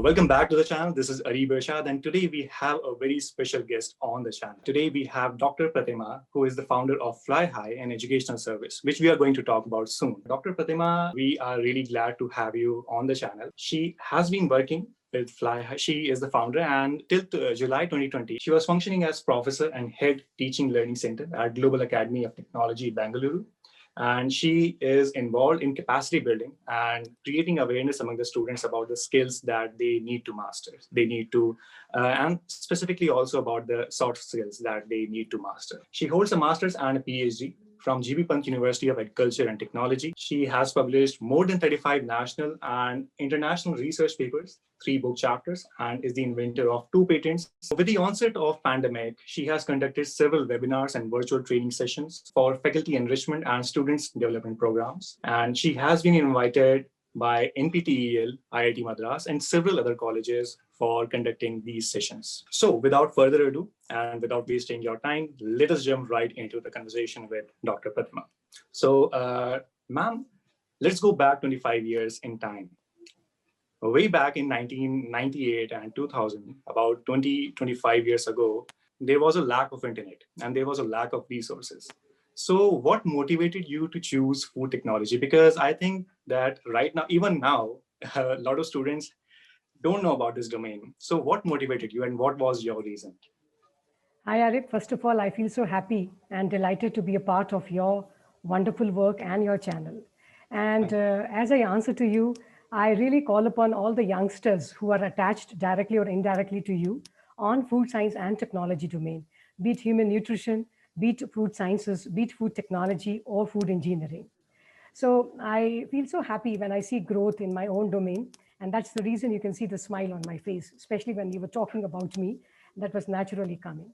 Welcome back to the channel. This is Ari Bershad, and today we have a very special guest on the channel. Today we have Dr. Pratima, who is the founder of FlyHigh, an educational service, which we are going to talk about soon. Dr. Pratima, we are really glad to have you on the channel. She has been working with FlyHigh. She is the founder, and till July 2020, she was functioning as professor and head teaching learning center at Global Academy of Technology, Bengaluru. And she is involved in capacity building and creating awareness among the students about the skills that they need to master. They need to, and specifically also about the soft skills that they need to master. She holds a master's and a PhD from Pant University of Agriculture and Technology. She has published more than 35 national and international research papers, 3 book chapters, and is the inventor of 2 patents. With the onset of pandemic, she has conducted several webinars and virtual training sessions for faculty enrichment and students development programs. And she has been invited by NPTEL, IIT Madras, and several other colleges for conducting these sessions. So without further ado, and without wasting your time, let us jump right into the conversation with Dr. Pratima. So, ma'am, let's go back 25 years in time. Way back in 1998 and 2000, about 25 years ago, there was a lack of internet and there was a lack of resources. So what motivated you to choose food technology? Because I think that right now, even now, a lot of students don't know about this domain. So what motivated you and what was your reason? Hi, Arif. First of all, I feel so happy and delighted to be a part of your wonderful work and your channel. And as I answer to you, I really call upon all the youngsters who are attached directly or indirectly to you on food science and technology domain, be it human nutrition, be it food sciences, be it food technology or food engineering. So I feel so happy when I see growth in my own domain. And that's the reason you can see the smile on my face, especially when you were talking about me. That was naturally coming.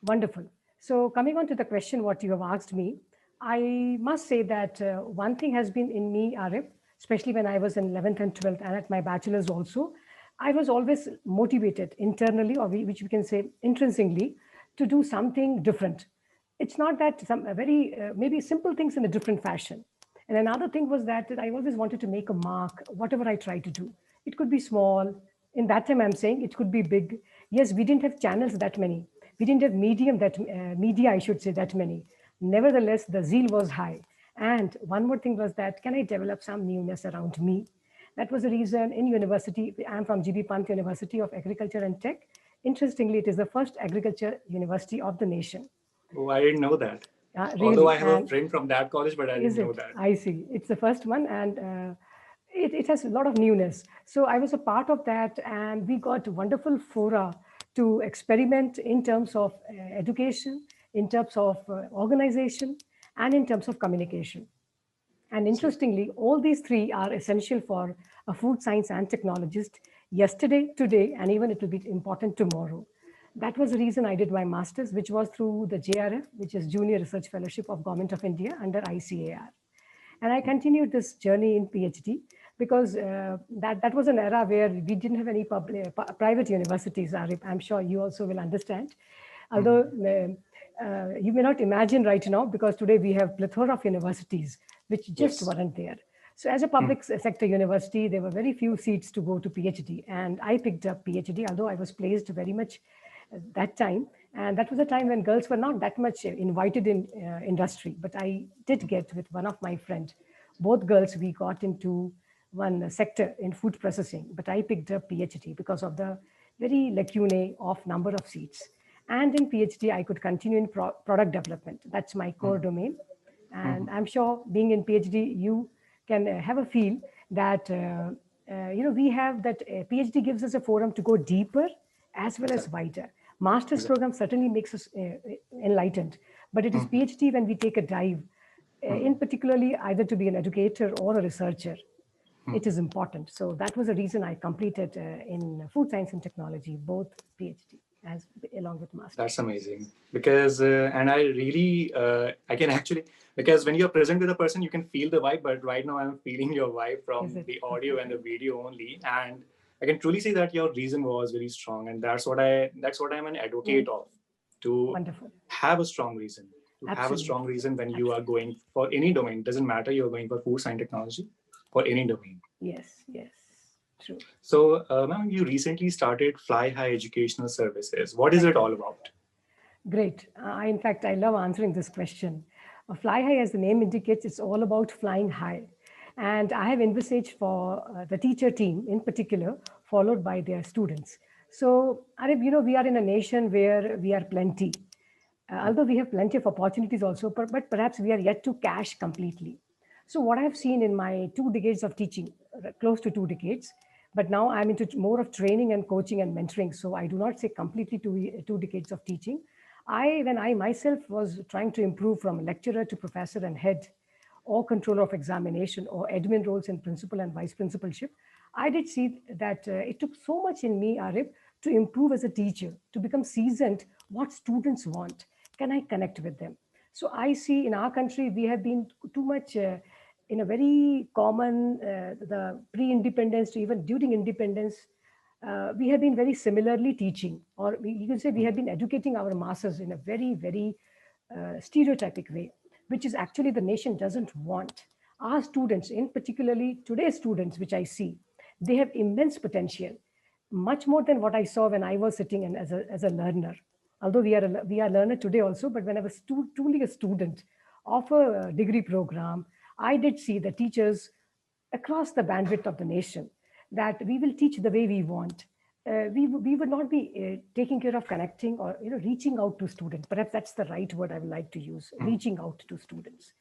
Wonderful. So coming on to the question, what you have asked me, I must say that one thing has been in me, Arif, especially when I was in 11th and 12th and at my bachelor's also, I was always motivated internally, or which we can say intrinsically, to do something different. It's not that some very, maybe simple things in a different fashion. And another thing was that I always wanted to make a mark, whatever I try to do. It could be small. In that time, I'm saying it could be big. Yes, we didn't have channels that many. We didn't have media, I should say, that many. Nevertheless, the zeal was high. And one more thing was that, can I develop some newness around me? That was the reason in university, I'm from Pant University of Agriculture and Tech. Interestingly, it is the first agriculture university of the nation. Oh, I didn't know that. Really. Although I have a friend from that college, but I didn't know that. I see. It's the first one, and it has a lot of newness. So I was a part of that, and we got wonderful fora to experiment in terms of education, in terms of organization, and in terms of communication. And interestingly, all these 3 are essential for a food science and technologist yesterday, today, and even it will be important tomorrow. That was the reason I did my master's, which was through the JRF, which is Junior Research Fellowship of Government of India under ICAR. And I continued this journey in PhD because that was an era where we didn't have any private universities, Arif. I'm sure you also will understand. Although you may not imagine right now, because today we have plethora of universities, which just weren't there. So as a public sector university, there were very few seats to go to PhD. And I picked up PhD, although I was placed very much that time. And that was a time when girls were not that much invited in industry. But I did get with one of my friends, both girls, we got into one sector in food processing. But I picked up PhD because of the very lacunae of number of seats. And in PhD, I could continue in product development. That's my core domain. And I'm sure being in PhD, you can have a feel that, we have that PhD gives us a forum to go deeper as well as wider. Master's program certainly makes us enlightened, but it is PhD when we take a dive, in particularly either to be an educator or a researcher. It is important. So that was the reason I completed in food science and technology, both PhD along with master. That's amazing because, and I really, I can actually, because when you're present with a person, you can feel the vibe, but right now I'm feeling your vibe from the audio and the video only. And I can truly say that your reason was very strong. And that's what I'm an advocate of, to have a strong reason, to have a strong reason when you are going for any domain. It doesn't matter, you're going for food science technology, for any domain. Yes, yes. True. So, ma'am, you recently started FlyHigh Educational Services. What is Right. it all about? Great. In fact, I love answering this question. Fly high, as the name indicates, it's all about flying high. And I have envisaged for the teacher team in particular, followed by their students. So, Arif, we are in a nation where we are plenty. Although we have plenty of opportunities also, but perhaps we are yet to cash completely. So what I've seen in my 2 decades of teaching, close to 2 decades, but now I'm into more of training and coaching and mentoring. So I do not say completely 2 decades of teaching. When I myself was trying to improve from lecturer to professor and head, or controller of examination, or admin roles in principal and vice principalship, I did see that it took so much in me, Arif, to improve as a teacher, to become seasoned, what students want. Can I connect with them? So I see in our country, we have been too much in a very common, the pre-independence to even during independence, we have been very similarly teaching, or you can say we have been educating our masses in a very, very stereotypic way, which is actually the nation doesn't want. Our students, in particularly today's students, which I see, they have immense potential, much more than what I saw when I was sitting in as a learner. Although we are learner today also, but when I was truly a student of a degree program, I did see the teachers across the bandwidth of the nation that we will teach the way we want. We would not be taking care of connecting or reaching out to students. Perhaps that's the right word I would like to use, reaching out to students.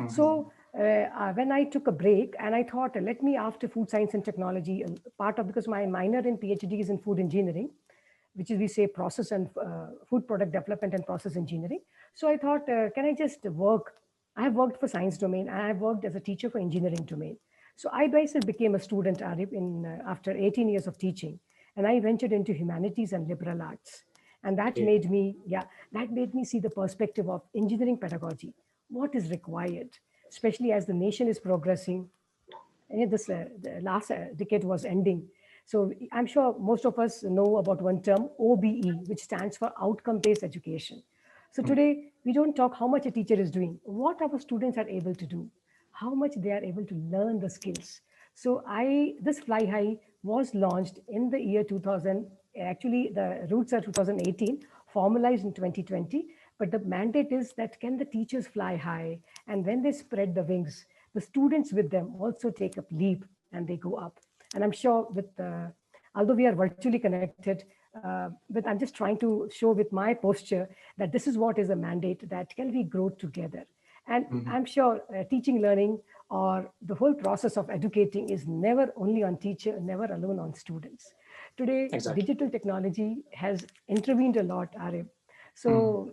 So when I took a break and I thought, let me after food science and technology, part of because my minor in PhD is in food engineering, which is we say process and food product development and process engineering. So I thought, can I just work? I have worked for science domain and I have worked as a teacher for engineering domain. So I myself became a student, Arif, after 18 years of teaching, and I ventured into humanities and liberal arts. And Okay. that made me see the perspective of engineering pedagogy, what is required, especially as the nation is progressing. And this the last decade was ending. So I'm sure most of us know about one term, OBE, which stands for outcome-based education. So today, we don't talk how much a teacher is doing, what our students are able to do, how much they are able to learn the skills. So this Fly High was launched in the year 2000. Actually, the roots are 2018, formalized in 2020. But the mandate is that can the teachers fly high? And when they spread the wings, the students with them also take a leap and they go up. And I'm sure although we are virtually connected, but I'm just trying to show with my posture that this is what is a mandate, that can we grow together. And I'm sure teaching, learning, or the whole process of educating is never only on teacher, never alone on students. Today, Exactly. digital technology has intervened a lot, Arif. So,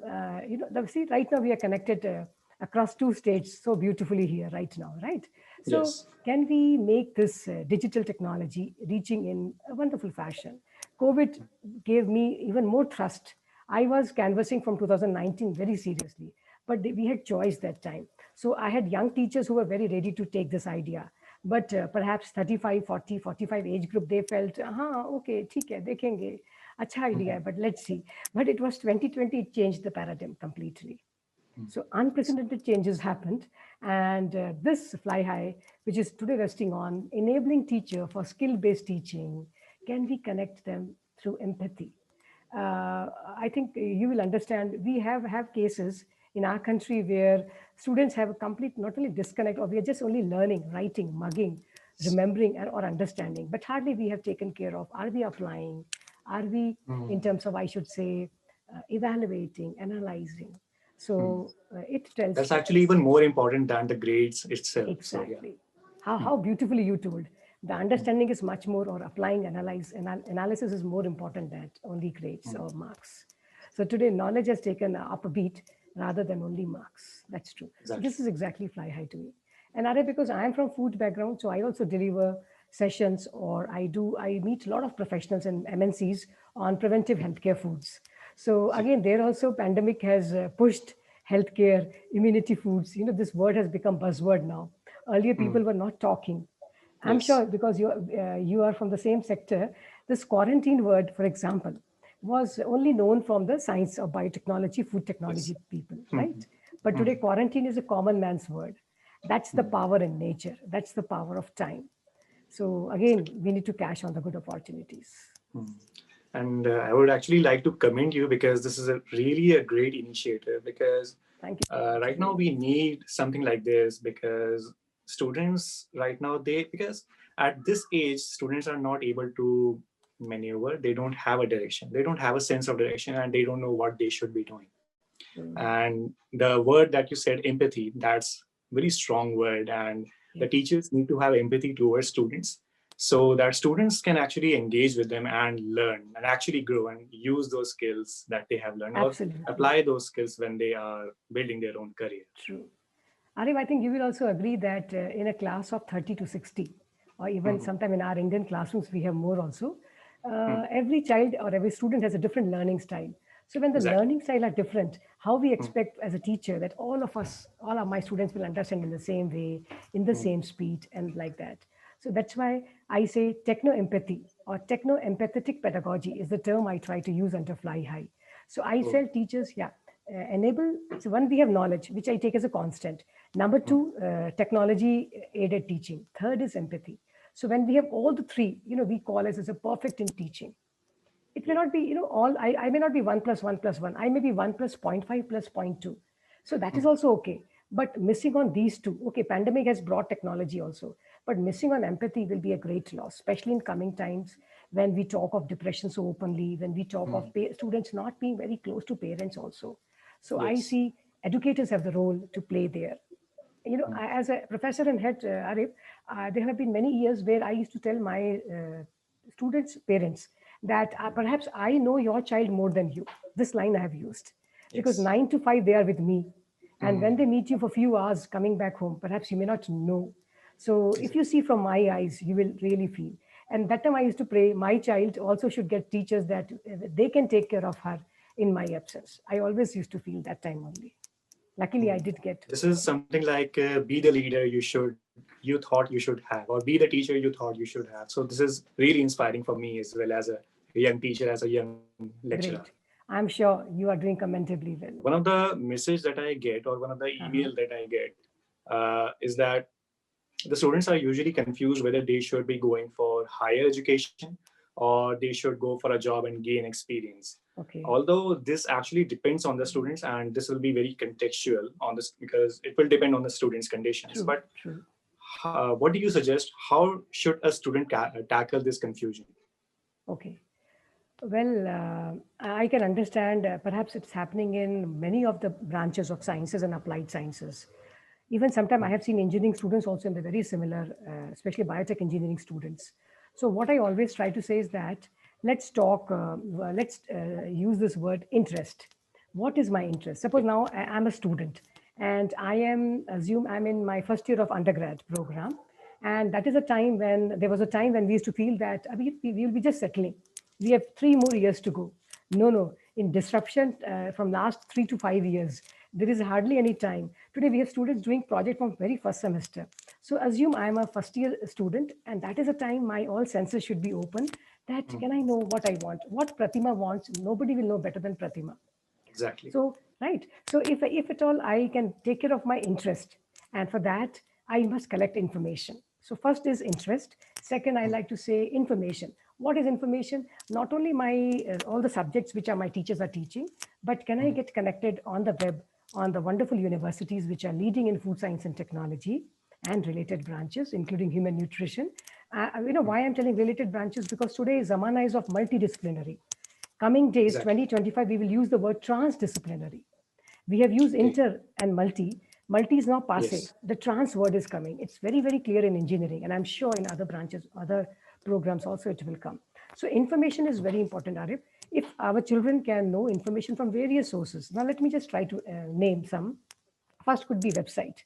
see, right now we are connected across 2 states so beautifully here right now, right? So, Yes. can we make this digital technology reaching in a wonderful fashion? COVID gave me even more trust. I was canvassing from 2019 very seriously, but we had choice that time. So I had young teachers who were very ready to take this idea. But perhaps 35, 40, 45 age group, they felt, okay, ठीक है, देखेंगे, अच्छा idea है, but let's see. But it was 2020, it changed the paradigm completely. So unprecedented changes happened. And this Fly High, which is today resting on enabling teacher for skill-based teaching, can we connect them through empathy? I think you will understand, we have cases in our country where students have a complete, not only disconnect, or we are just only learning, writing, mugging, remembering, or understanding, but hardly we have taken care of. Are we applying? Are we, in terms of, I should say, evaluating, analyzing? So it tells That's actually even more important than the grades itself. So yeah. exactly how beautifully you told. The understanding is much more, or applying, analysis is more important than only grades or marks. So today, knowledge has taken up a beat rather than only marks. That's true. So Exactly. this is exactly Fly High to me. And Are, because I am from food background, so I also deliver sessions, or I meet a lot of professionals in MNCs on preventive healthcare foods. So again, there also pandemic has pushed healthcare, immunity foods. This word has become buzzword now. Earlier, people were not talking. I'm Yes. sure because you are from the same sector. This quarantine word, for example, was only known from the science of biotechnology, food Yes. technology people, right? But today, quarantine is a common man's word. That's the power in nature. That's the power of time. So again, we need to cash on the good opportunities. Hmm. And I would actually like to commend you because this is a really a great initiative because Thank you. right now we need something like this because students right now because at this age students are not able to maneuver. They don't have a direction. They don't have a sense of direction and they don't know what they should be doing. And the word that you said, empathy, that's very strong word. And the teachers need to have empathy towards students so that students can actually engage with them and learn and actually grow and use those skills that they have learned Absolutely. or apply those skills when they are building their own career. True. Arif, I think you will also agree that in a class of 30 to 60, or even sometime in our Indian classrooms, we have more also, every child or every student has a different learning style. So when the Exactly. learning style are different, how we expect as a teacher that all of us, all of my students will understand in the same way, in the same speed, and like that. So that's why I say techno-empathy or techno-empathetic pedagogy is the term I try to use under Fly High. So I tell teachers, enable, so one, we have knowledge, which I take as a constant. Number two, technology aided teaching. Third is empathy. So when we have all the three, we call as a perfect in teaching. It may not be, I may not be 1 plus 1 plus 1. I may be 1 plus 0.5 plus 0.2. So that is also okay. But missing on these two, okay, pandemic has brought technology also, but missing on empathy will be a great loss, especially in coming times when we talk of depression so openly, when we talk of students not being very close to parents also. So I Yes. see educators have the role to play there. As a professor and head, Arif, there have been many years where I used to tell my students' parents that perhaps I know your child more than you. This line I have used because Yes. 9 to 5 they are with me, and when they meet you for a few hours coming back home, perhaps you may not know. So if you see from my eyes, you will really feel. And that time I used to pray my child also should get teachers that they can take care of her in my absence. I always used to feel that time only. Luckily, I did get. This is something like be the leader you thought you should have, or be the teacher you thought you should have. So this is really inspiring for me as well as a young teacher, as a young lecturer. Great. I'm sure you are doing commendably well. One of the message that I get, or one of the email that I get, is that the students are usually confused whether they should be going for higher education or they should go for a job and gain experience. Okay. Although this actually depends on the students, and this will be very contextual on this because it will depend on the students' conditions. True, But true. what do you suggest? How should a student tackle this confusion? Okay. Well, I can understand perhaps it's happening in many of the branches of sciences and applied sciences. Even sometimes I have seen engineering students also in the very similar, especially biotech engineering students. So what I always try to say is that let's talk, let's use this word interest. What is my interest? Suppose now I'm a student and assume I'm in my first year of undergrad program. And that is a time when, there was a time when we used to feel that we will be just settling. We have 3 more years to go. No. In disruption from last 3 to 5 years, there is hardly any time. Today we have students doing project from very first semester. So assume I am a first year student, and that is a time my all senses should be open. That can I know what I want, what Pratima wants? Nobody will know better than Pratima. Exactly. So, right. So if at all I can take care of my interest, and for that, I must collect information. So first is interest. Second, I like to say information. What is information? Not only my all the subjects which are my teachers are teaching, but can I get connected on the web on the wonderful universities which are leading in food science and technology and related branches, including human nutrition. Why I'm telling related branches, because today Zamana is of multidisciplinary. Coming days, Exactly. 2025, we will use the word transdisciplinary. We have used Okay. inter and multi. Multi is now passe. Yes. The trans word is coming. It's very, very clear in engineering, and I'm sure in other branches, other programs also it will come. So information is very important, Arif. If our children can know information from various sources. Now let me just try to name some. First could be website.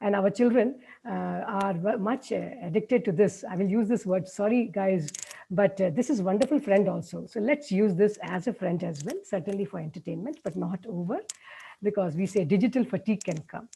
And our children are much addicted to this. I will use this word, sorry guys, but this is wonderful friend also. So let's use this as a friend as well, certainly for entertainment, but not over, because we say digital fatigue can come.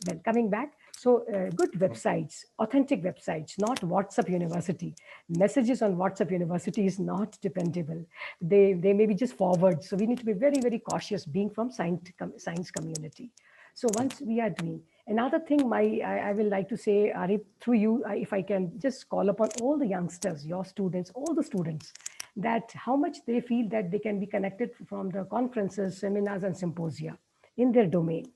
Well, coming back, so good websites, authentic websites, not WhatsApp University. Messages on WhatsApp University is not dependable. They may be just forward. So we need to be very, very cautious being from science community. So once we are doing, another thing I will like to say, Arif, through you, if I can just call upon all the youngsters, your students, all the students, that how much they feel that they can be connected from the conferences, seminars, and symposia in their domain.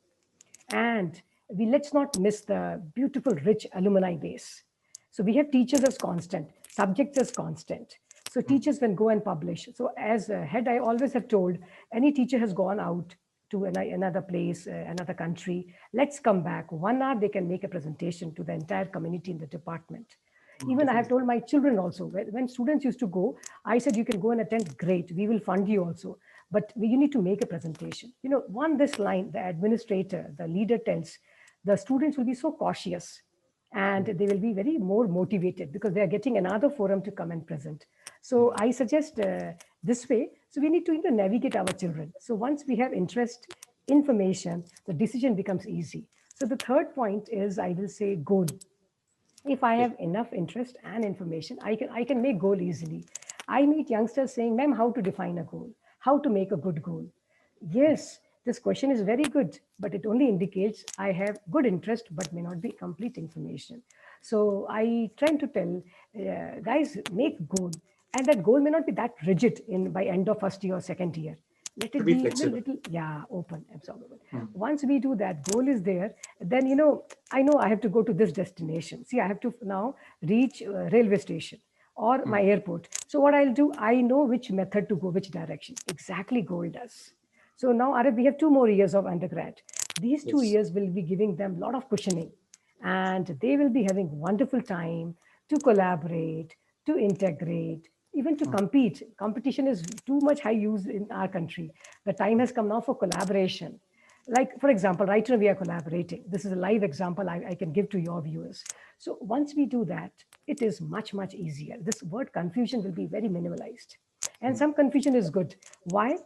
And let's not miss the beautiful, rich alumni base. So we have teachers as constant, subjects as constant. So teachers can go and publish. So as a head, I always have told any teacher has gone out to another place, another country. Let's come back. 1 hour, they can make a presentation to the entire community in the department. Even I have told my children also, when students used to go, I said, you can go and attend, great, we will fund you also. But you need to make a presentation. This line, the administrator, the leader tells, the students will be so cautious and they will be very more motivated because they are getting another forum to come and present. So I suggest this way. So we need to navigate our children. So once we have interest, information, the decision becomes easy. So the third point is, I will say, goal. If I have enough interest and information, I can make goal easily. I meet youngsters saying, ma'am, how to define a goal, how to make a good goal. Yes, this question is very good, but it only indicates I have good interest but may not be complete information. So I try to tell guys, make goal, and that goal may not be that rigid in by end of first year or second year. Let it be little, yeah, open, absorbable. Once we do that, goal is there, then I know I have to go to this destination. See, I have to now reach railway station or my airport. So what I'll do, I know which method to go, which direction. Exactly, goal does. So now, Arif, we have 2 more years of undergrad. These 2 years will be giving them a lot of cushioning, and they will be having wonderful time to collaborate, to integrate, even to compete. Competition is too much high use in our country. The time has come now for collaboration. Like, for example, right now we are collaborating. This is a live example I can give to your viewers. So once we do that, it is much, much easier. This word confusion will be very minimalized. And some confusion is good. Why?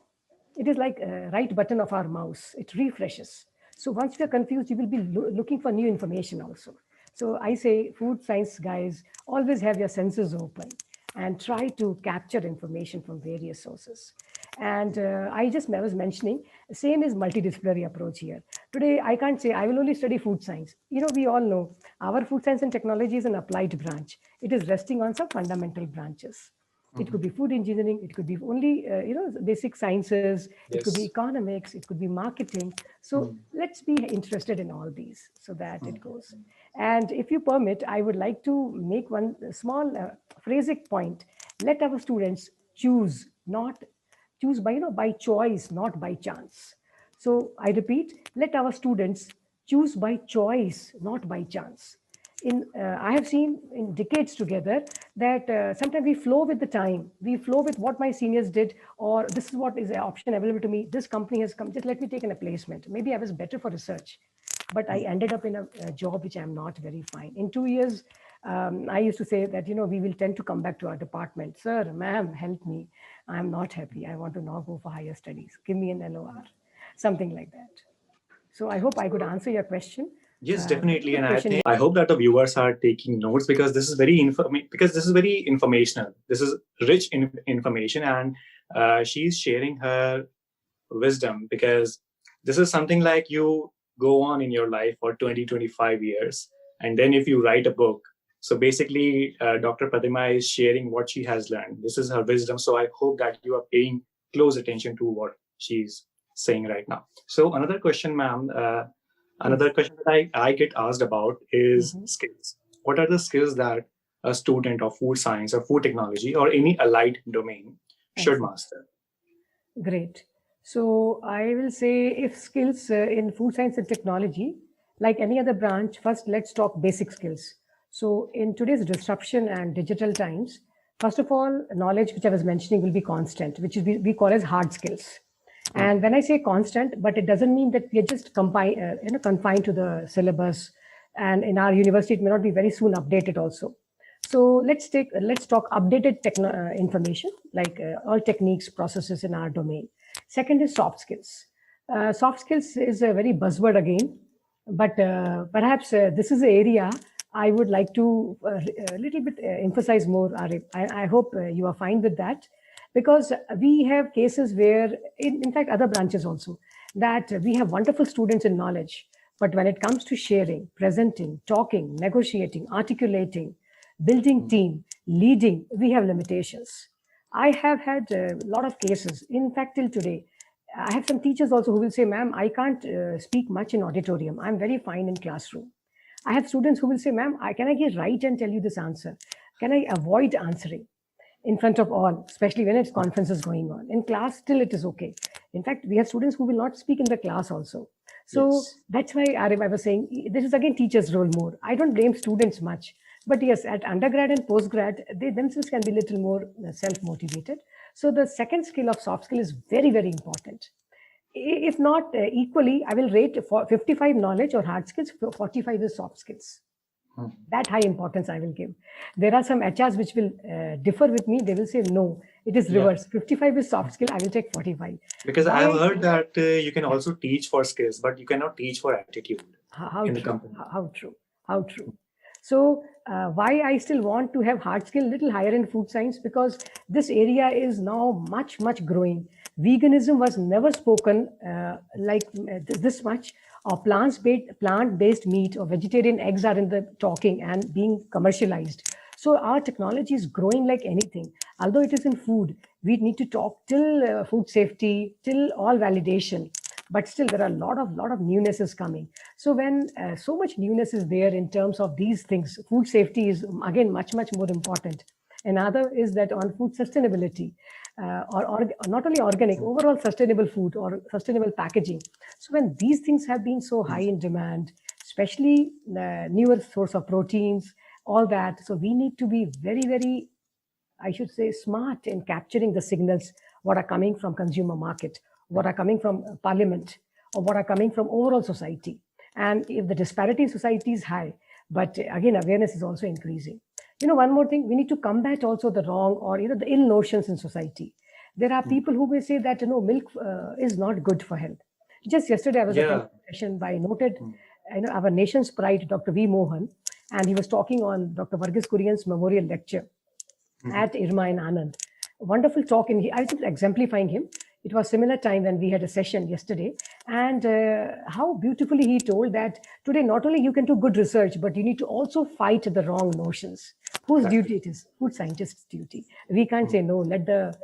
It is like a right button of our mouse. It refreshes. So once we are confused, you will be looking for new information also. So I say, food science guys, always have your senses open and try to capture information from various sources. And I was mentioning, same is multidisciplinary approach here. Today, I can't say I will only study food science. We all know our food science and technology is an applied branch. It is resting on some fundamental branches. It could be food engineering. It could be only, basic sciences. It could be economics. It could be marketing. So let's be interested in all these so that it goes. And if you permit, I would like to make one small phrasic point. Let our students choose, not choose by choice, not by chance. So I repeat, let our students choose by choice, not by chance. I have seen in decades together that sometimes we flow with the time. We flow with what my seniors did, or this is what is an option available to me. This company has come, just let me take in a placement. Maybe I was better for research, but I ended up in a job which I'm not very fine. In 2 years, I used to say that, we will tend to come back to our department. Sir, ma'am, help me. I'm not happy. I want to now go for higher studies. Give me an LOR, something like that. So I hope I could answer your question. Yes, definitely, and I hope that the viewers are taking notes because this is very informational. This is rich in information, and she's sharing her wisdom because this is something like you go on in your life for 20-25 years, and then if you write a book. So basically, Dr. Pratima is sharing what she has learned. This is her wisdom. So I hope that you are paying close attention to what she's saying right now. So another question, ma'am. Another question that I get asked about is skills. What are the skills that a student of food science or food technology or any allied domain should master? Great. So I will say, if skills in food science and technology, like any other branch, first let's talk basic skills. So in today's disruption and digital times, first of all, knowledge, which I was mentioning, will be constant, which is we call as hard skills. And when I say constant, but it doesn't mean that we are just confined to the syllabus. And in our university, it may not be very soon updated also. So let's talk updated information, like all techniques, processes in our domain. Second is soft skills. Soft skills is a very buzzword again, but perhaps this is the area I would like to a little bit emphasize more, Arif. I hope you are fine with that, because we have cases where, in fact, other branches also, that we have wonderful students in knowledge, but when it comes to sharing, presenting, talking, negotiating, articulating, building team, leading, we have limitations. I have had a lot of cases. In fact, till today, I have some teachers also who will say, ma'am, I can't speak much in auditorium. I'm very fine in classroom. I have students who will say, ma'am, can I get right and tell you this answer? Can I avoid answering in front of all, especially when it's conferences going on? In class, still it is okay. In fact, we have students who will not speak in the class also. So Yes. that's why I was saying, this is again teachers' role more. I don't blame students much. But yes, at undergrad and postgrad, they themselves can be a little more self-motivated. So the second skill of soft skill is very, very important. If not equally, I will rate for 55 knowledge or hard skills, 45 is soft skills. That high importance I will give. There are some HRs which will differ with me. They will say, no, it is reverse. 55 is soft skill. I will take 45. Because I have heard that you can also teach for skills, but you cannot teach for attitude in the company. How true. How true. So why I still want to have hard skill little higher in food science, because this area is now much, much growing. Veganism was never spoken like this much. Or plant-based meat or vegetarian eggs are in the talking and being commercialized. So our technology is growing like anything. Although it is in food, we need to talk till food safety, till all validation. But still, there are a lot of newness is coming. So when so much newness is there in terms of these things, food safety is again much more important. Another is that on food sustainability, or not only organic, overall sustainable food or sustainable packaging. So when these things have been so high in demand, especially newer source of proteins, all that, so we need to be very, very, I should say, smart in capturing the signals, what are coming from consumer market, what are coming from parliament, or what are coming from overall society. And if the disparity in society is high, but again, awareness is also increasing. One more thing, we need to combat also the wrong or, the ill notions in society. There are people who may say that, milk is not good for health. Just yesterday, I was attending a session by noted, our nation's pride, Dr. V. Mohan, and he was talking on Dr. Varghese Kurian's memorial lecture at Irma in Anand. Wonderful talk, and I was exemplifying him. It was similar time when we had a session yesterday, and how beautifully he told that today not only you can do good research, but you need to also fight the wrong notions. Whose duty it is? Food scientist's duty. We can't say no. Let the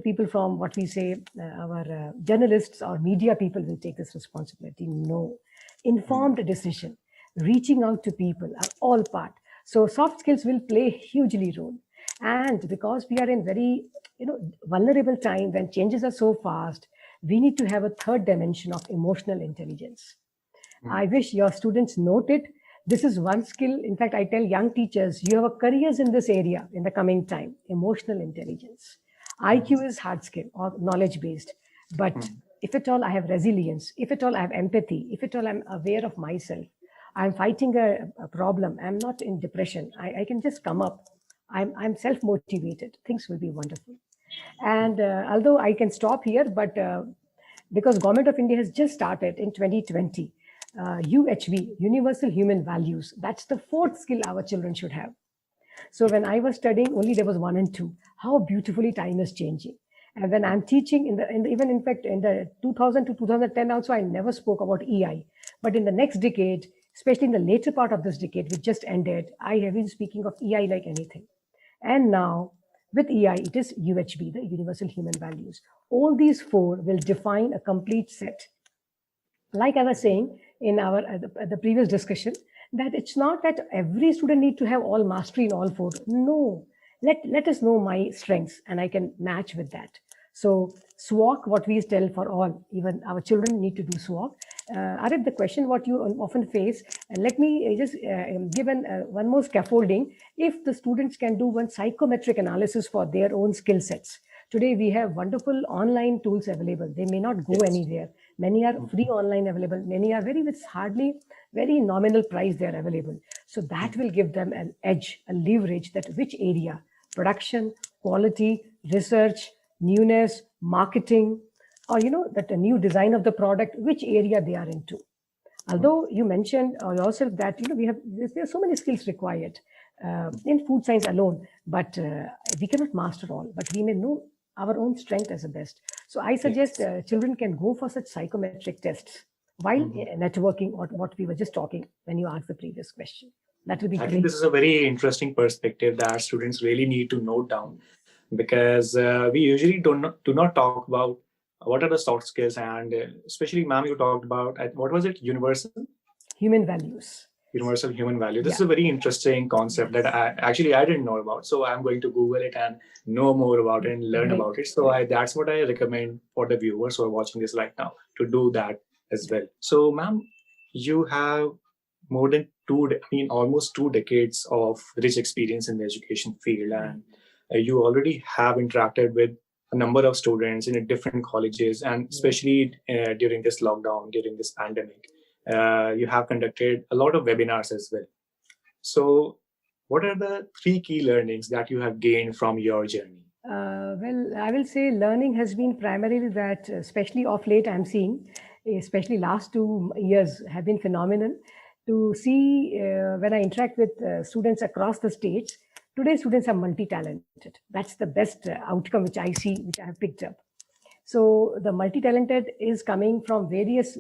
people from what we say, our journalists or media people will take this responsibility. No, informed decision, reaching out to people are all part. So soft skills will play a hugely role. And because we are in very, vulnerable time when changes are so fast, we need to have a third dimension of emotional intelligence. I wish your students note it. This is one skill. In fact, I tell young teachers, you have a careers in this area in the coming time, emotional intelligence. IQ is hard skill or knowledge based, but if at all I have resilience, if at all I have empathy, if at all I'm aware of myself, I'm fighting a problem, I'm not in depression, I can just come up. I'm self-motivated. Things will be wonderful. And although I can stop here, but because Government of India has just started in 2020, UHV, Universal Human Values, that's the fourth skill our children should have. So when I was studying, only there was 1 and 2. How beautifully time is changing. And when I'm teaching even in fact in the 2000 to 2010 also, I never spoke about EI. But in the next decade, especially in the later part of this decade, which just ended, I have been speaking of EI like anything. And now with EI, it is UHB, the Universal Human Values. All these 4 will define a complete set. Like I was saying in our the previous discussion, that it's not that every student need to have all mastery in all 4. No, let us know my strengths and I can match with that. So SWOC, what we tell for all, even our children need to do SWOC. Arif, the question what you often face, and let me just give one more scaffolding. If the students can do one psychometric analysis for their own skill sets. Today we have wonderful online tools available. They may not go anywhere. Many are free online available. Many are with hardly very nominal price they are available. So that will give them an edge, a leverage that which area, production, quality, research, newness, marketing, or that a new design of the product, which area they are into. Although you mentioned yourself that there are so many skills required in food science alone, but we cannot master all. But we may know our own strength as the best. So I suggest children can go for such psychometric tests while networking, or what we were just talking when you asked the previous question. That will be great. I think this is a very interesting perspective that students really need to note down, because we usually do not talk about what are the soft skills, and especially, ma'am, you talked about, what was it, universal human values. Universal human value. This is a very interesting concept that I didn't know about. So I'm going to Google it and know more about it and learn about it. So that's what I recommend for the viewers who are watching this right now, to do that as well. So, ma'am, you have more than almost 2 decades of rich experience in the education field, and you already have interacted with a number of students in different colleges, and especially during this lockdown, during this pandemic. You have conducted a lot of webinars as well. So what are the 3 key learnings that you have gained from your journey? Well, I will say learning has been primarily that, especially of late, I'm seeing, especially last 2 years have been phenomenal to see when I interact with students across the states. Today, students are multi-talented. That's the best outcome which I see, which I have picked up. So the multi-talented is coming from various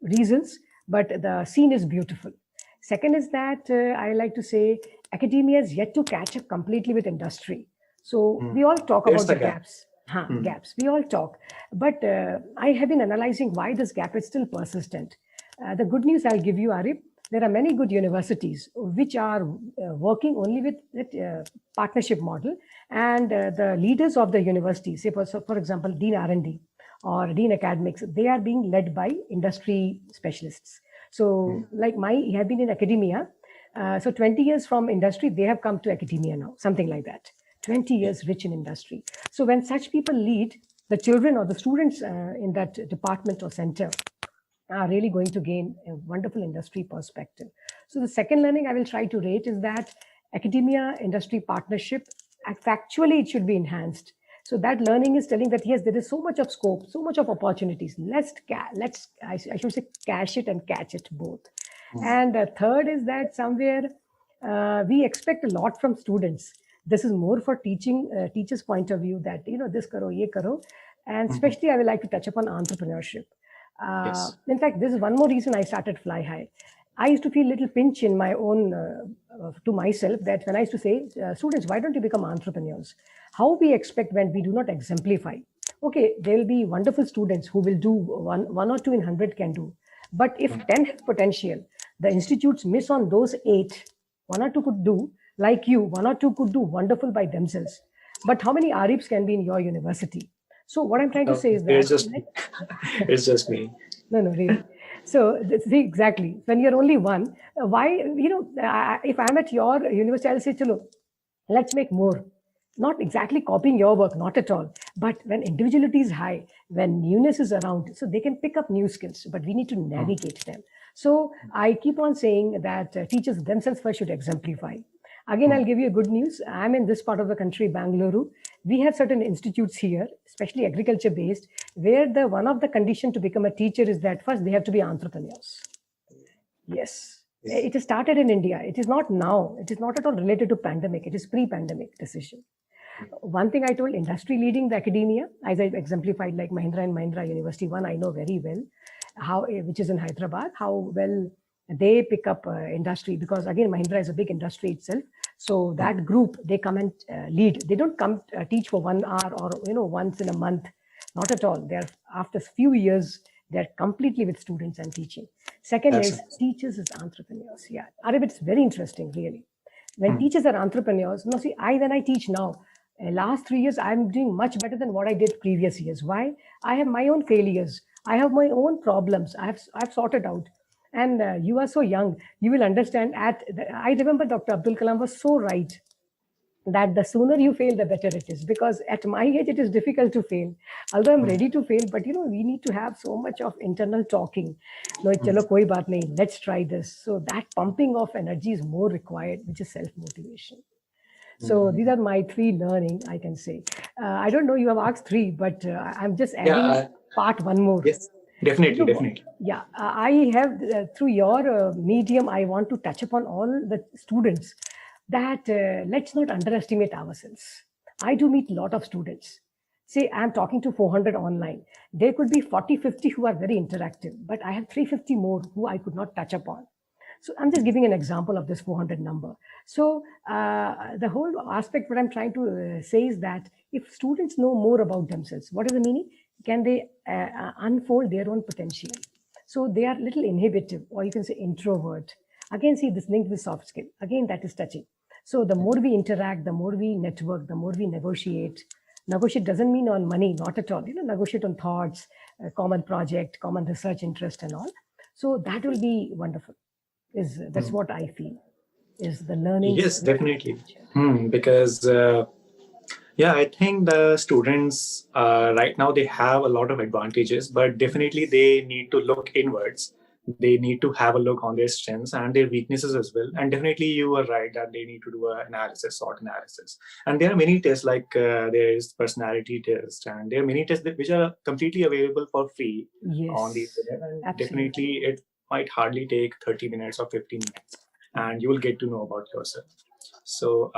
reasons, but the scene is beautiful. Second is that I like to say academia is yet to catch up completely with industry. So we all talk about the gaps. Gaps. We all talk. But I have been analyzing why this gap is still persistent. The good news I'll give you, Arif, there are many good universities which are working only with that partnership model, and the leaders of the university, say for example, Dean R&D or Dean Academics, they are being led by industry specialists. So like I have been in academia, so 20 years from industry, they have come to academia now, something like that. 20 years rich in industry. So when such people lead, the children or the students in that department or center are really going to gain a wonderful industry perspective. So the second learning I will try to rate is that academia industry partnership, factually it should be enhanced. So that learning is telling that yes, there is so much of scope, so much of opportunities. I should say cash it and catch it both. And third is that somewhere we expect a lot from students. This is more for teachers' point of view, that this karo, ye karo, and especially I would like to touch upon entrepreneurship. In fact, this is one more reason I started FlyHigh. I used to feel a little pinch in my own, to myself, that when I used to say, students, why don't you become entrepreneurs? How we expect when we do not exemplify? Okay, there will be wonderful students who will do one or two in 100 can do. But if 10 have potential, the institutes miss on those 8. 1 or 2 could do, like you, 1 or 2 could do wonderful by themselves. But how many Arifs can be in your university? So what I'm trying to say is that it's just me. No, really. So see, exactly, when you're only one, why, if I'm at your university, I'll say, chalo, let's make more. Not exactly copying your work, not at all. But when individuality is high, when newness is around, so they can pick up new skills, but we need to navigate them. So I keep on saying that teachers themselves first should exemplify. Again, I'll give you good news. I'm in this part of the country, Bengaluru. We have certain institutes here, especially agriculture-based, where one of the conditions to become a teacher is that first they have to be entrepreneurs. Yes. It has started in India. It is not now. It is not at all related to pandemic. It is pre-pandemic decision. One thing I told, industry leading the academia, as I exemplified, like Mahindra and Mahindra University, one I know very well, which is in Hyderabad, how well they pick up industry, because again, Mahindra is a big industry itself. So that group, they come and lead. They don't come teach for 1 hour or once in a month. Not at all. They're after a few years, they're completely with students and teaching. Second is teachers as entrepreneurs. Yeah, Arif, it's very interesting, really. When teachers are entrepreneurs, see, when I teach now, last 3 years, I'm doing much better than what I did previous years. Why? I have my own failures. I have my own problems. I've sorted out. And you are so young, you will understand. I remember Dr. Abdul Kalam was so right that the sooner you fail, the better it is. Because at my age, it is difficult to fail. Although I'm ready to fail, but we need to have so much of internal talking. No, chalo koi baat nahi, let's try this. So that pumping of energy is more required, which is self-motivation. So these are my 3 learning, I can say. I don't know, you have asked 3, but I'm just adding part 1 more. Yes. Definitely. Yeah, I have, through your medium, I want to touch upon all the students that let's not underestimate ourselves. I do meet a lot of students. Say I'm talking to 400 online. There could be 40, 50 who are very interactive, but I have 350 more who I could not touch upon. So I'm just giving an example of this 400 number. So the whole aspect, what I'm trying to say is that if students know more about themselves, what is the meaning? Can they unfold their own potential? So they are little inhibitive, or you can say introvert. Again, see this linked with soft skill. Again, that is touching. So the more we interact, the more we network, the more we negotiate. Negotiate doesn't mean on money, not at all. Negotiate on thoughts, common project, common research interest and all. So that will be wonderful. That's what I feel is the learning. Yes, definitely. Because I think the students right now, they have a lot of advantages, but definitely they need to look inwards. They need to have a look on their strengths and their weaknesses as well. And definitely you are right that they need to do an analysis, SWOT analysis. And there are many tests like there is personality test, and there are many tests which are completely available for free on the internet. And absolutely. definitely it might hardly take 30 minutes or 15 minutes, and you will get to know about yourself. So,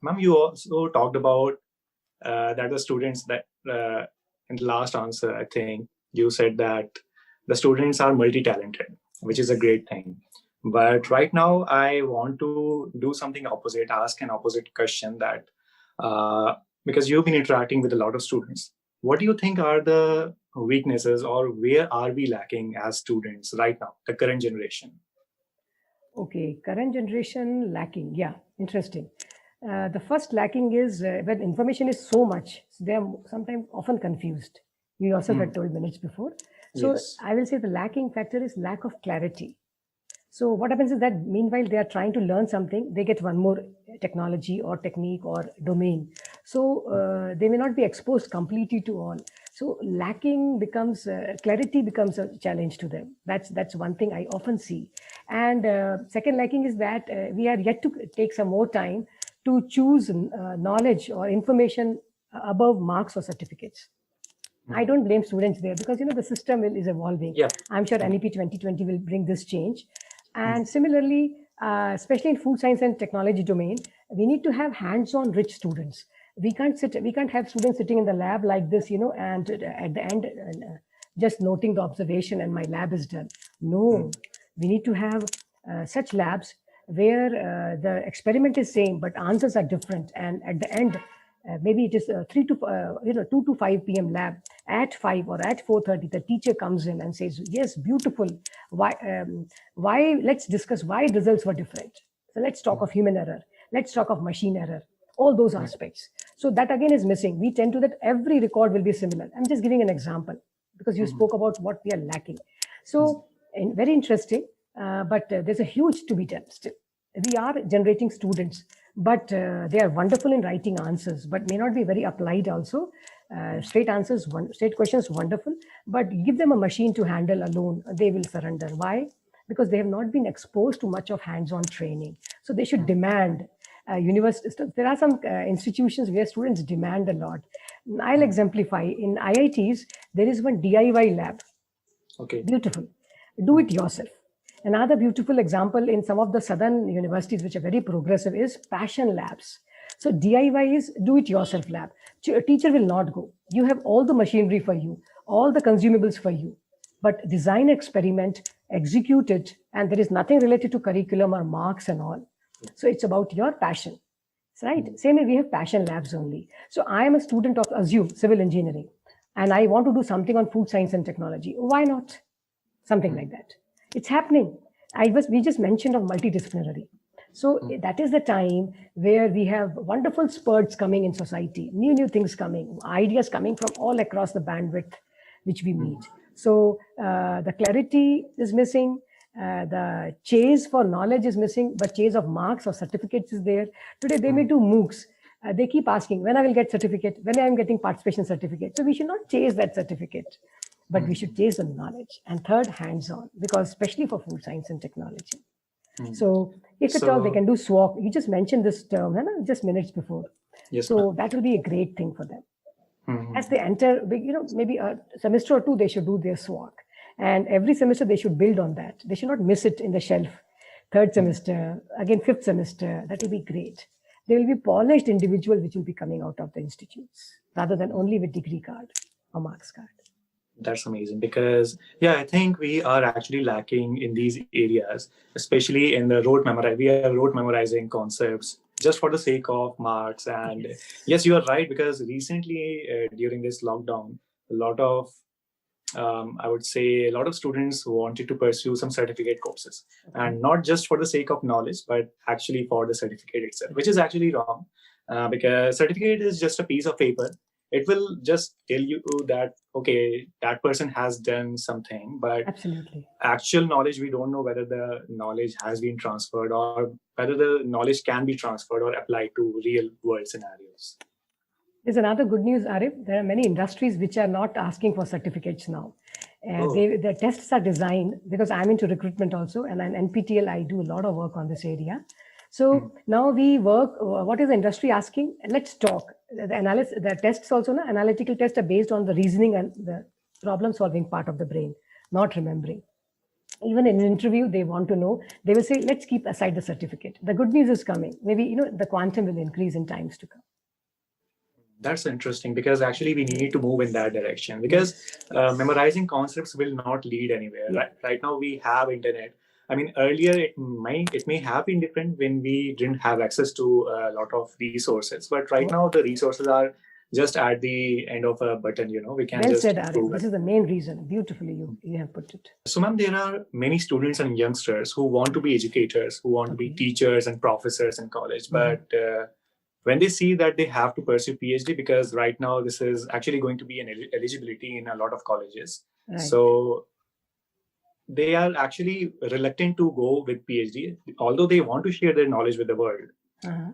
ma'am, you also talked about that the students that in the last answer, I think you said that the students are multi-talented, which is a great thing. But right now, I want to do something opposite, ask an opposite question that because you've been interacting with a lot of students, what do you think are the weaknesses, or where are we lacking as students right now, the current generation? Okay, current generation lacking. Yeah, interesting. The first lacking is when information is so much, they are sometimes often confused. You yourself had told minutes before. So yes. I will say the lacking factor is lack of clarity. So what happens is that meanwhile they are trying to learn something, they get one more technology or technique or domain. So they may not be exposed completely to all. So lacking becomes, clarity becomes a challenge to them. That's one thing I often see. And second lacking is that we are yet to take some more time to choose knowledge or information above marks or certificates. I don't blame students there because, the system is evolving. Yeah. I'm sure NEP 2020 will bring this change. And similarly, especially in food science and technology domain, we need to have hands-on rich students. We can't have students sitting in the lab like this, and at the end, just noting the observation and my lab is done. No, we need to have such labs where the experiment is same, but answers are different. And at the end, maybe it is 2 to 5 p.m. lab. At 5 or at 4:30, the teacher comes in and says, yes, beautiful. Why? Let's discuss why results were different. So let's talk of human error. Let's talk of machine error. All those aspects. So that again is missing. We tend to that every record will be similar. I'm just giving an example because you spoke about what we are lacking. So very interesting, but there's a huge to be done still. We are generating students, but they are wonderful in writing answers, but may not be very applied also. Straight answers, straight questions, wonderful, but give them a machine to handle alone, they will surrender. Why? Because they have not been exposed to much of hands-on training. So they should demand. There are some institutions where students demand a lot. I'll exemplify. In IITs, there is one DIY lab. Okay. Beautiful. Do it yourself. Another beautiful example in some of the southern universities, which are very progressive, is passion labs. So DIY is do-it-yourself lab. A teacher will not go. You have all the machinery for you, all the consumables for you, but design experiment, execute it, and there is nothing related to curriculum or marks and all. So it's about your passion, right? Same way we have passion labs only. So I am a student of, assume, civil engineering, and I want to do something on food science and technology. Why not? Something like that. It's happening. We just mentioned of multidisciplinary. So that is the time where we have wonderful spurts coming in society, new things coming, ideas coming from all across the bandwidth which we meet. So the clarity is missing, the chase for knowledge is missing, but chase of marks or certificates is there. Today they may do MOOCs. They keep asking, when I will get certificate, when I am getting participation certificate. So we should not chase that certificate, but we should chase the knowledge. And third, hands-on, because especially for food science and technology. So if at all they can do SWOC, you just mentioned this term just minutes before. Yes, so that will be a great thing for them. As they enter, maybe a semester or two, they should do their SWOC. And every semester they should build on that. They should not miss it in the shelf. Third semester, again, fifth semester, that will be great. They will be polished individuals which will be coming out of the institutes rather than only with degree card or marks card. That's amazing because, yeah, I think we are actually lacking in these areas, especially in the we are rote memorizing concepts just for the sake of marks. And yes, you are right, because recently during this lockdown, a lot of I would say a lot of students wanted to pursue some certificate courses, and not just for the sake of knowledge, but actually for the certificate itself, which is actually wrong, because certificate is just a piece of paper. It will just tell you that, okay, that person has done something, but Absolutely. actual knowledge, we don't know whether the knowledge has been transferred or whether the knowledge can be transferred or applied to real world scenarios. There's another good news, Arif. There are many industries which are not asking for certificates now. The tests are designed, because I'm into recruitment also, and in NPTEL, I do a lot of work on this area. So now we work, what is the industry asking? Let's talk. The tests also, analytical tests are based on the reasoning and the problem solving part of the brain, not remembering. Even in an interview, they want to know, they will say, let's keep aside the certificate. The good news is coming. Maybe, the quantum will increase in times to come. That's interesting, because actually we need to move in that direction, because memorizing concepts will not lead anywhere. Right now we have internet. I mean, earlier it may have been different when we didn't have access to a lot of resources, but right now the resources are just at the end of a button. We can Well just said, Arif. This is the main reason. Beautifully you have put it. So, ma'am, there are many students and youngsters who want to be educators, who want to be teachers and professors in college, but when they see that they have to pursue PhD, because right now this is actually going to be an eligibility in a lot of colleges. Right. So they are actually reluctant to go with PhD, although they want to share their knowledge with the world,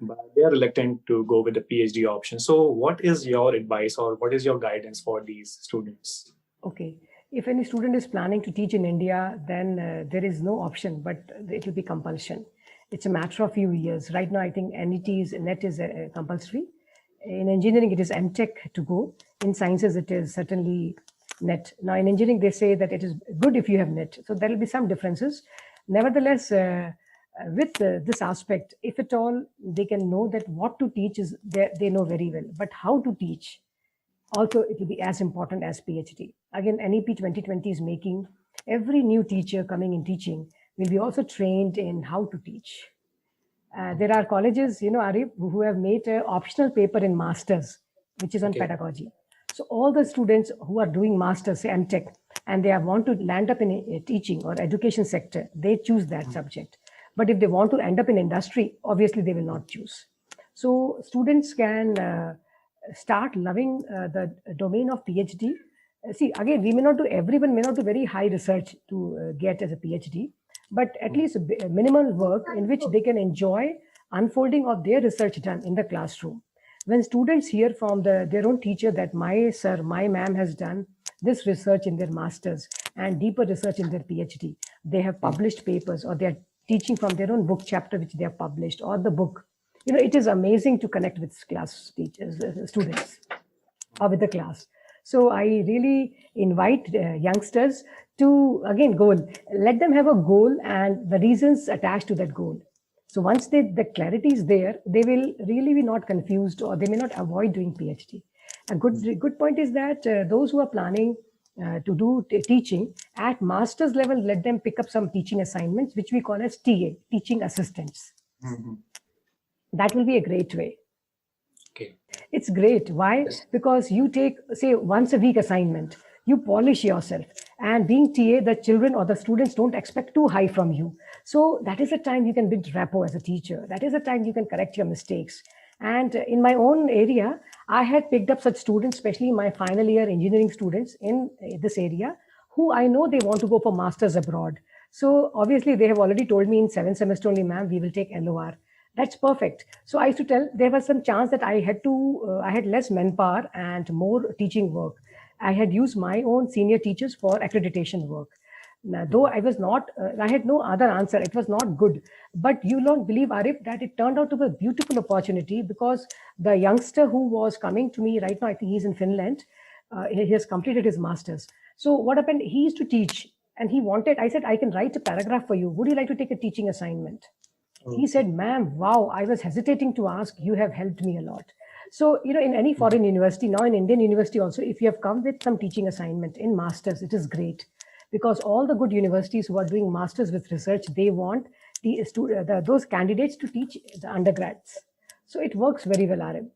but they are reluctant to go with the PhD option. So what is your advice, or what is your guidance for these students? Okay. If any student is planning to teach in India, then there is no option, but it will be compulsion. It's a matter of few years. Right now, I think NET is compulsory. In engineering, it is MTech to go. In sciences, it is certainly NET. Now, in engineering, they say that it is good if you have NET. So there will be some differences. Nevertheless, with this aspect, if at all, they can know that what to teach is they know very well. But how to teach, also, it will be as important as PhD. Again, NEP 2020 is making every new teacher coming in teaching will be also trained in how to teach. There are colleges, Arif, who have made an optional paper in masters, which is on pedagogy. So all the students who are doing masters, say MTech, and they want to land up in a teaching or education sector, they choose that subject. But if they want to end up in industry, obviously they will not choose. So students can start loving the domain of PhD. See, again, everyone may not do very high research to get as a PhD, but at least a minimal work in which they can enjoy unfolding of their research done in the classroom. When students hear from their own teacher that my sir, my ma'am has done this research in their masters and deeper research in their PhD, they have published papers, or they are teaching from their own book chapter which they have published, or the book. It is amazing to connect with class teachers, students, or with the class. So I really invite youngsters to, again, let them have a goal and the reasons attached to that goal. So once the clarity is there, they will really be not confused, or they may not avoid doing PhD. A good point is that those who are planning to do teaching at master's level, let them pick up some teaching assignments, which we call as TA, teaching assistants. That will be a great way. Okay. It's great. Why? Because you take, say, once a week assignment, you polish yourself, and being TA, the children or the students don't expect too high from you. So that is a time you can build rapport as a teacher. That is a time you can correct your mistakes. And in my own area, I had picked up such students, especially my final year engineering students in this area, who I know they want to go for masters abroad. So obviously they have already told me in 7th semester only, ma'am, we will take LOR. That's perfect. So I used to tell, there was some chance that I had less manpower and more teaching work. I had used my own senior teachers for accreditation work. Now, though I was not, I had no other answer. It was not good. But you don't believe, Arif, that it turned out to be a beautiful opportunity, because the youngster who was coming to me right now, I think he's in Finland, he has completed his master's. So what happened, he used to teach, and he wanted, I said, I can write a paragraph for you. Would you like to take a teaching assignment? He said, ma'am, wow, I was hesitating to ask. You have helped me a lot. So, in any foreign university, now in Indian university also, if you have come with some teaching assignment in masters, it is great. Because all the good universities who are doing masters with research, they want those candidates to teach the undergrads. So it works very well, RM.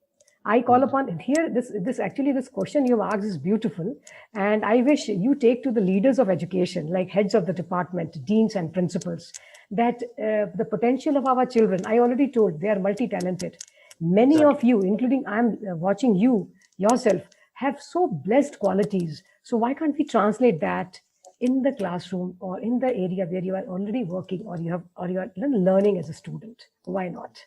I call upon here, this question you have asked is beautiful. And I wish you take to the leaders of education, like heads of the department, deans and principals, that the potential of our children, I already told, they are multi-talented. Many of you, including I'm watching you yourself, have so blessed qualities. So why can't we translate that in the classroom or in the area where you are already working or you are learning as a student? Why not?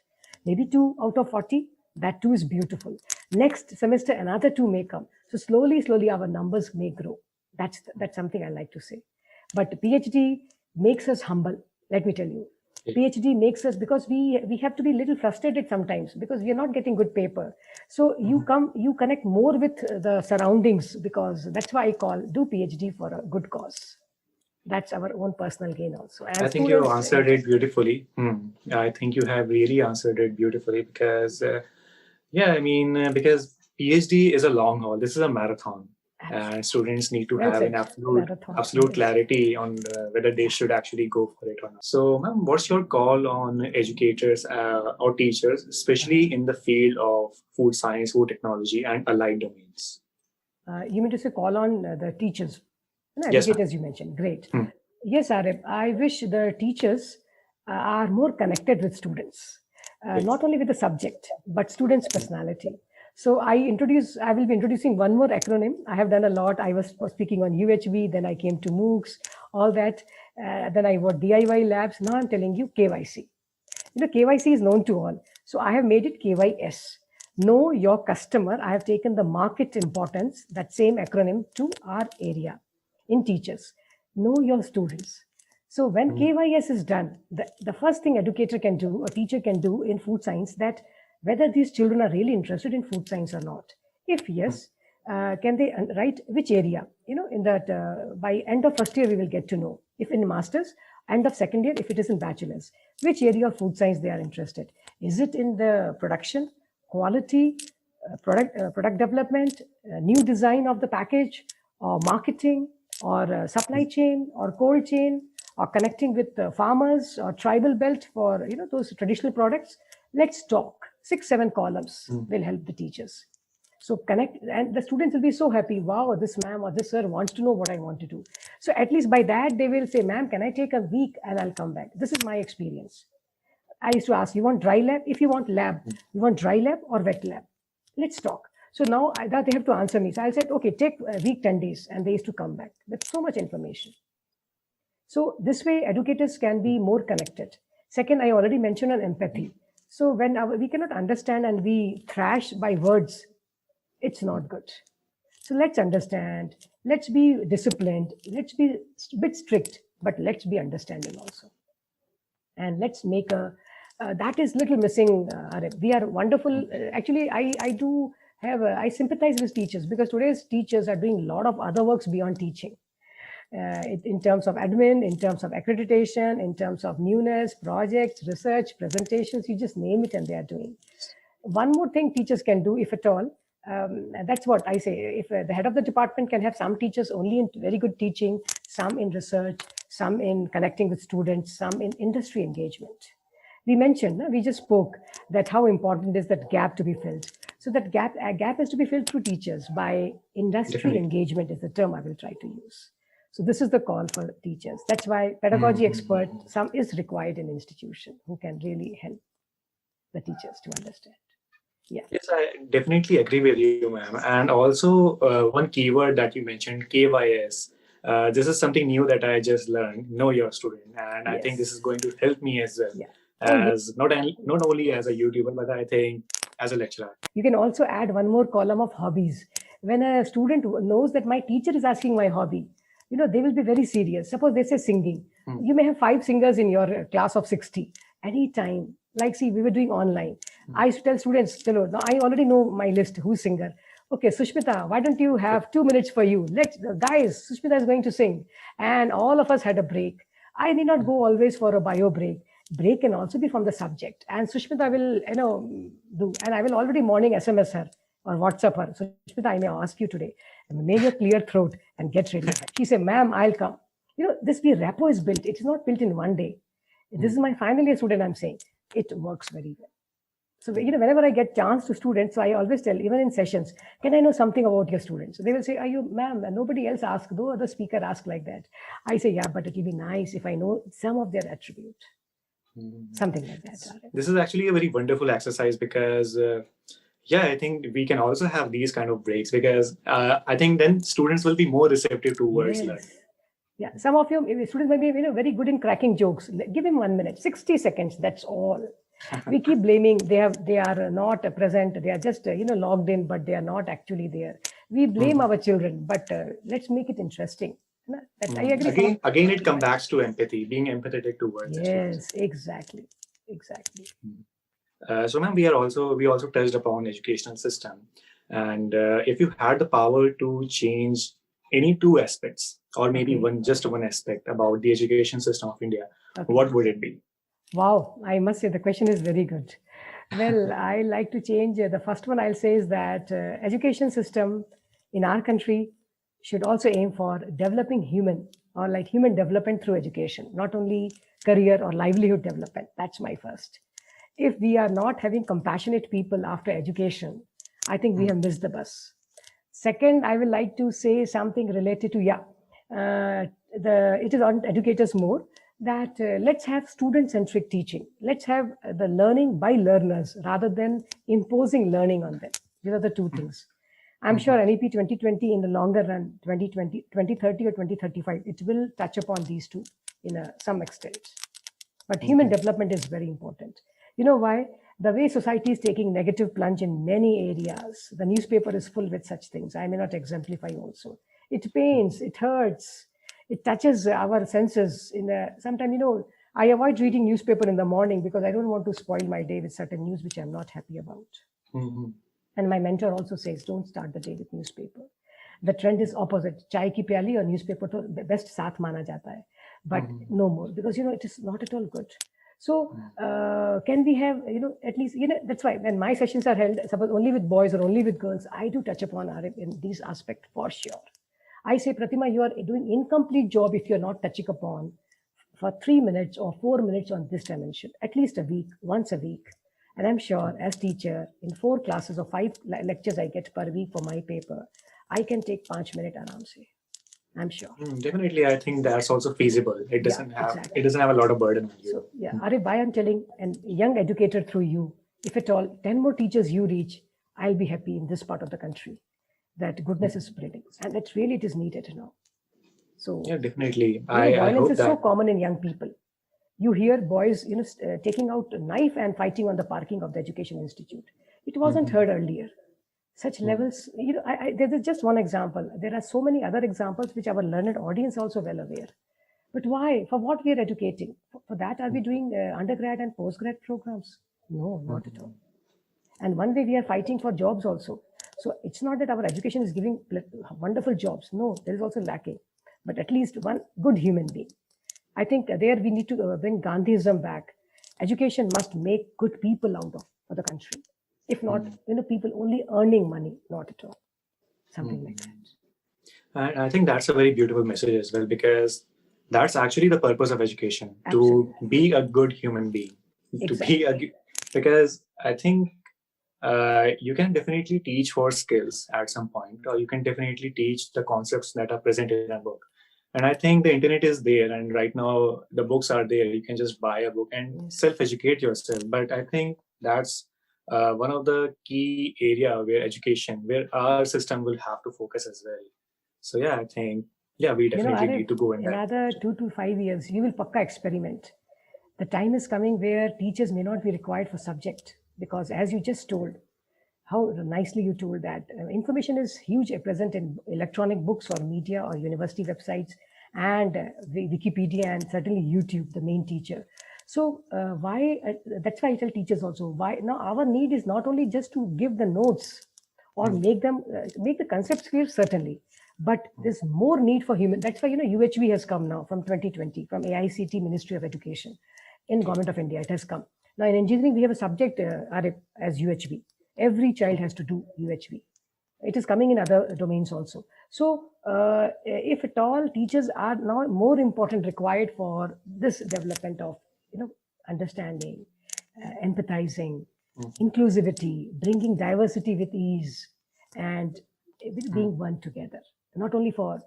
Maybe 2 out of 40. That too is beautiful. Next semester, another 2 may come. So slowly, our numbers may grow. That's something I like to say. But PhD makes us humble. Let me tell you, PhD makes us, because we have to be a little frustrated sometimes because we are not getting good paper. So you connect more with the surroundings, because that's why I do PhD for a good cause. That's our own personal gain also. And I think you answered it beautifully. I think you have really answered it beautifully because, because PhD is a long haul. This is a marathon. And students need to have an absolute clarity on whether they should actually go for it or not. So, ma'am, what's your call on educators or teachers, especially in the field of food science, food technology, and allied domains? You mean to say call on the teachers? Educators, yes, you mentioned. Great. Yes, Arif, I wish the teachers are more connected with students, not only with the subject, but students' personality. So I will be introducing one more acronym. I have done a lot. I was speaking on UHV, then I came to MOOCs, all that. Then I got DIY labs. Now I'm telling you KYC. KYC is known to all. So I have made it KYS. Know your customer. I have taken the market importance, that same acronym, to our area in teachers. Know your students. So when KYS is done, the first thing educator can do, or teacher can do in food science, that whether these children are really interested in food science or not. If yes, can they write which area? In that by end of first year, we will get to know. If in masters, end of second year, if it is in bachelor's, which area of food science they are interested. Is it in the production, quality, product development, new design of the package, or marketing, or supply chain, or cold chain, or connecting with farmers, or tribal belt for those traditional products? Let's talk. 6-7 columns will help the teachers. So connect, and the students will be so happy. Wow, this ma'am or this sir wants to know what I want to do. So at least by that, they will say, ma'am, can I take a week and I'll come back? This is my experience. I used to ask, you want dry lab? If you want lab, you want dry lab or wet lab? Let's talk. So now they have to answer me. So I said, okay, take a week, 10 days. And they used to come back with so much information. So this way, educators can be more connected. Second, I already mentioned on empathy. So when we cannot understand and we thrash by words, it's not good. So let's understand. Let's be disciplined. Let's be a bit strict, but let's be understanding also. And let's make that is little missing. We are wonderful. Actually, I sympathize with teachers, because today's teachers are doing a lot of other works beyond teaching. In terms of admin, in terms of accreditation, in terms of newness, projects, research, presentations, you just name it and they are doing. One more thing teachers can do, if at all, that's what I say. If the head of the department can have some teachers only in very good teaching, some in research, some in connecting with students, some in industry engagement. We just spoke that how important is that gap to be filled. So that gap is to be filled through teachers by industry engagement is the term I will try to use. So this is the call for teachers. That's why pedagogy expert, some is required in institution who can really help the teachers to understand. Yeah. Yes, I definitely agree with you, ma'am. And also one keyword that you mentioned, KYS. This is something new that I just learned. Know your student, and I think this is going to help me as well. Yeah. As not only as a YouTuber, but I think as a lecturer. You can also add one more column of hobbies. When a student knows that my teacher is asking my hobby, they will be very serious. Suppose they say singing. You may have 5 singers in your class of 60. Anytime, like, see, we were doing online. I used to tell students, now I already know my list, who's singer. Okay, Sushmita, why don't you have 2 minutes for you? Guys, Sushmita is going to sing. And all of us had a break. I need not go always for a bio break. break can also be from the subject. And Sushmita will, do, and I will already morning SMS her or WhatsApp her. Sushmita, I may ask you today, make your clear throat and get ready. She say, ma'am, I'll come. This rapport is built. It is not built in one day. This is my final year student, I'm saying. It works very well. So, whenever I get chance to students, so I always tell, even in sessions, can I know something about your students? So they will say, are you, ma'am, nobody else asks, no other speaker asks like that. I say, yeah, but it will be nice if I know some of their attribute. Something like that. This is actually a very wonderful exercise because, I think we can also have these kind of breaks because I think then students will be more receptive towards learning. Yeah, some of your students may be very good in cracking jokes. Give him 1 minute, 60 seconds. That's all. We keep blaming they are not present. They are just logged in, but they are not actually there. We blame our children, but let's make it interesting. I agree. Again, it comes back to empathy, being empathetic towards. Yes, exactly. So, ma'am, we also touched upon educational system, and if you had the power to change any two aspects, or maybe just one aspect about the education system of India, what would it be? Wow, I must say the question is very good. Well, I like to change. The first one I'll say is that education system in our country should also aim for developing human development through education, not only career or livelihood development. That's my first. If we are not having compassionate people after education, I think we have missed the bus. Second, I would like to say something related to, it is on educators more, that let's have student-centric teaching. Let's have the learning by learners rather than imposing learning on them. These are the two things. I'm sure NEP 2020 in the longer run, 2020, 2030 or 2035, it will touch upon these two in some extent. But human development is very important. You know why? The way society is taking negative plunge in many areas, the newspaper is full with such things. I may not exemplify also. It pains, it hurts, it touches our senses. Sometimes, I avoid reading newspaper in the morning because I don't want to spoil my day with certain news which I'm not happy about. And my mentor also says, don't start the day with newspaper. The trend is opposite. Chai ki pyali or newspaper to best saath mana jata hai. But no more, because, it is not at all good. So can we have, at least, that's why when my sessions are held, suppose only with boys or only with girls, I do touch upon in these aspects for sure. I say, Pratima, you are doing incomplete job if you're not touching upon for 3 minutes or 4 minutes on this dimension, at least a week, once a week. And I'm sure as teacher, in 4 classes or 5 lectures I get per week for my paper, I can take 5 minutes around say. I'm sure. Definitely, I think that's also feasible. It doesn't have a lot of burden on you. So, Arif, why I'm telling a young educator through you, if at all 10 more teachers you reach, I'll be happy in this part of the country. That goodness is spreading, and that really it is needed now. So yeah, definitely. Violence is so common in young people. You hear boys, taking out a knife and fighting on the parking of the education institute. It wasn't heard earlier. Such levels, there's just one example. There are so many other examples which our learned audience also well aware. But why? For what we are educating? For that, are we doing undergrad and postgrad programs? No, not at all. And one way we are fighting for jobs also. So it's not that our education is giving wonderful jobs. No, there is also lacking. But at least one good human being. I think there we need to bring Gandhism back. Education must make good people out of for the country. If not, people only earning money, not at all. Something like that. I think that's a very beautiful message as well, because that's actually the purpose of education, Absolutely. to be a good human being. Exactly. Because I think you can definitely teach for skills at some point, or you can definitely teach the concepts that are present in a book. And I think the internet is there, and right now the books are there. You can just buy a book and self-educate yourself. But I think that's one of the key area where our system will have to focus as well. So yeah, I think we definitely need to go in that. Another 2 to 5 years, you will pakka experiment. The time is coming where teachers may not be required for subject, because as you just told, how nicely you told that information is huge present in electronic books or media or university websites and Wikipedia and certainly YouTube, the main teacher. So that's why I tell teachers also, why now our need is not only just to give the notes or make the concepts clear, certainly, but there's more need for human. That's why, UHV has come now from 2020, from AICT Ministry of Education. in Government of India. It has come. Now in engineering, we have a subject as UHV. Every child has to do UHV. It is coming in other domains also. So if at all, teachers are now more important required for this development of, understanding, empathizing, inclusivity, bringing diversity with ease, and being one together. Not only for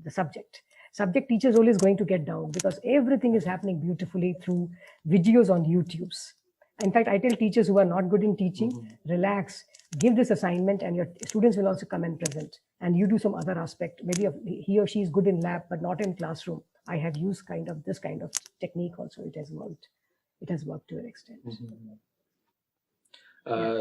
the subject. Subject teacher's role is going to get down because everything is happening beautifully through videos on YouTube's. In fact, I tell teachers who are not good in teaching, relax, give this assignment and your students will also come and present. And you do some other aspect. Maybe he or she is good in lab, but not in classroom. I have used this kind of technique also. It has worked. It has worked to an extent.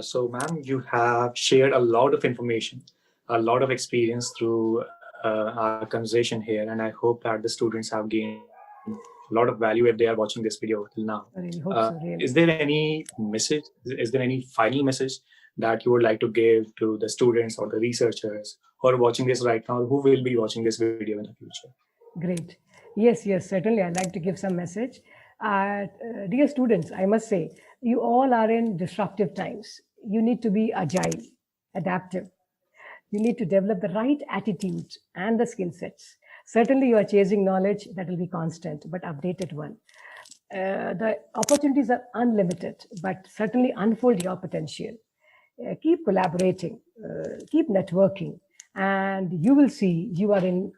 So, ma'am, you have shared a lot of information, a lot of experience through our conversation here. And I hope that the students have gained a lot of value if they are watching this video till now. I really hope so, really. Is there any message? Is there any final message that you would like to give to the students or the researchers who are watching this right now, who will be watching this video in the future? Great. Yes, certainly. I'd like to give some message. Dear students, I must say, you all are in disruptive times. You need to be agile, adaptive. You need to develop the right attitude and the skill sets. Certainly, you are chasing knowledge that will be constant, but updated one. The opportunities are unlimited, but certainly unfold your potential. Keep collaborating, keep networking, and you will see you are in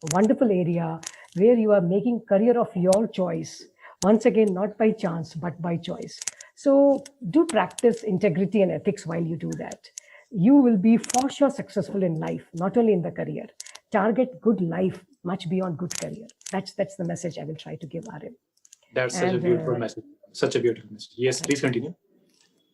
a wonderful area where you are making career of your choice. Once again, not by chance, but by choice. So do practice integrity and ethics while you do that. You will be for sure successful in life, not only in the career. Target good life much beyond good career. That's the message I will try to give, RM. That's such a beautiful message. Such a beautiful message. Yes, please continue.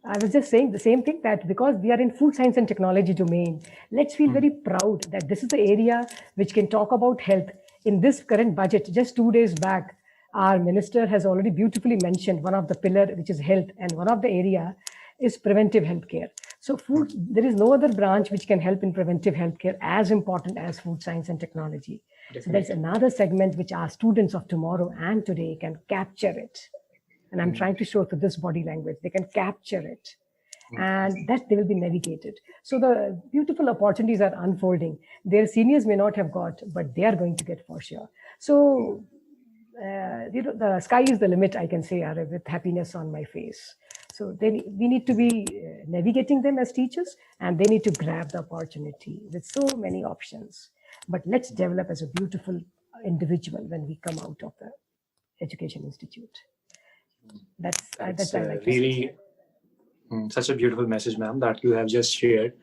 I was just saying the same thing, that because we are in food science and technology domain, let's feel very proud that this is the area which can talk about health. In this current budget, just 2 days back, our minister has already beautifully mentioned one of the pillar, which is health, and one of the area is preventive healthcare. So food, there is no other branch which can help in preventive healthcare as important as food science and technology. Definitely. So there's another segment which our students of tomorrow and today can capture it. And I'm trying to show through this body language, they can capture it. And that they will be navigated. So the beautiful opportunities are unfolding. Their seniors may not have got, but they are going to get for sure. So the sky is the limit, I can say, with happiness on my face. So we need to be navigating them as teachers, and they need to grab the opportunity with so many options. But let's develop as a beautiful individual when we come out of the education institute. That's like really such a beautiful message, ma'am, that you have just shared.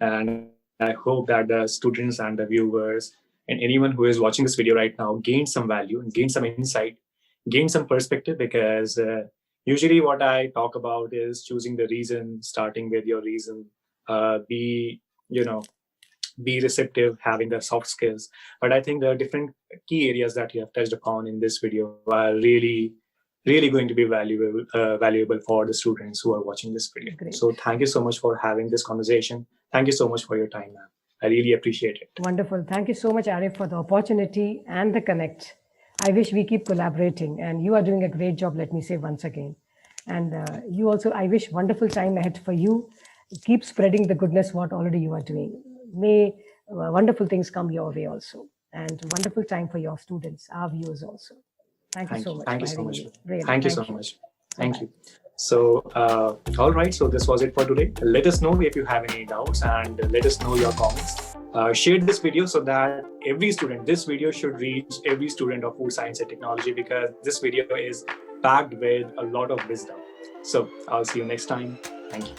And I hope that the students and the viewers and anyone who is watching this video right now gain some value and gain some insight, gain some perspective, because usually what I talk about is choosing the reason, starting with your reason, be receptive, having the soft skills. But I think the different key areas that you have touched upon in this video are really going to be valuable for the students who are watching this video. Great. So thank you so much for having this conversation. Thank you so much for your time, ma'am. I really appreciate it. Wonderful. Thank you so much, Arif, for the opportunity and the connect. I wish we keep collaborating, and you are doing a great job, let me say once again. And you also, I wish wonderful time ahead for you. Keep spreading the goodness what already you are doing. May wonderful things come your way also. And wonderful time for your students, our viewers also. Thank you so much. Thank you so much. Really, thank you so much. Thank you. So, all right. So this was it for today. Let us know if you have any doubts, and let us know your comments. Share this video so that this video should reach every student of food science and technology, because this video is packed with a lot of wisdom. So I'll see you next time. Thank you.